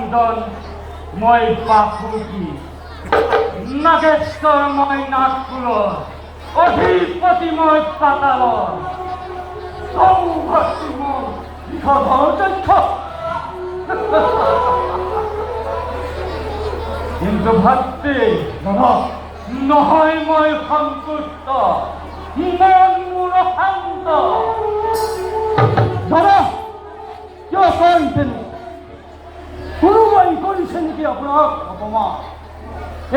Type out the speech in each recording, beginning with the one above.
নিৰঞ্জন মই বাপুকি নাগেশ্বৰ মই নাগপুৰৰ অধিপতি মই পাতালৰ সৌভক্তি মোৰ বিষধৰ তথ্য কিন্তু ভাতৃ নহয় মই সন্তুষ্ট মন মোৰ শান্ত দাদা কিয় কৰিছেনে কোনোবাই কৰিছে নেকি আপোনাক অপমান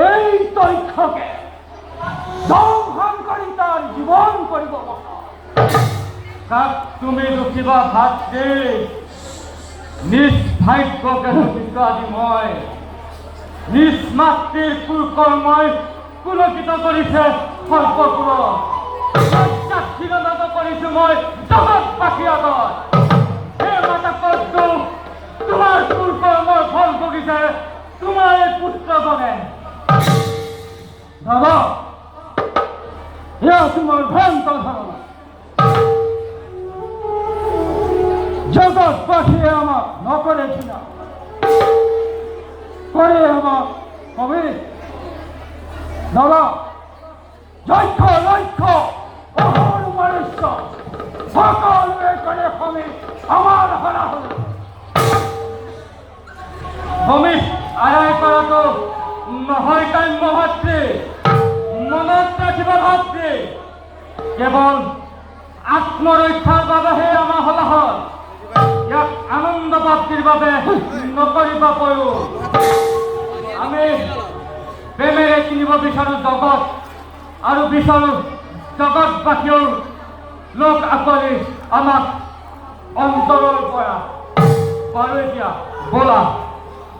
এই তথ্যকে দংশন কৰি তাৰ জীৱন কৰিব কাক তুমি দুখিবা ভাতৃ নিজ ভাগ্যকে দুখিত আজি মই নিজ মাতৃৰ কুকৰ্মই পুলকিত কৰিছে সৰ্বপুৰত সাক্ষীগত কৰিছো মই জগতবাসী আগত হে মাতা কৰ্তৃ তোমাৰ কুকৰ্মৰ ফল ভুগিছে তোমাৰ এই পুত্ৰগণে দাদা এয়া তোমাৰ ভ্ৰান্ত ধাৰণা জগতবাসীয়ে আমাক নকৰে ঘৃণা কৰে আমাক কবি দাদা যক্ষ লক্ষ্য অহৰ মনুষ্য সকলোৱে কৰে সমী আমাৰ হৰা হল ভূমি আদায় কৰাটো নহয় কাম্য ভাতৃ মনত ৰাখিব ভাতৃ কেৱল আত্মৰক্ষাৰ বাবেহে আমাৰ হলাহল ইয়াক আনন্দ প্ৰাপ্তিৰ বাবে নকৰিব পাৰোঁ আমি প্ৰেমেৰে কিনিব বিচাৰোঁ জগত আৰু বিচাৰোঁ জগতবাসীৰ লোক আঁকোৱালি আমাক অন্তৰৰ পৰা বাৰু এতিয়া বলা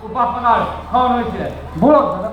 উপাসনাৰ ক্ষণ হৈছে বলক দাদা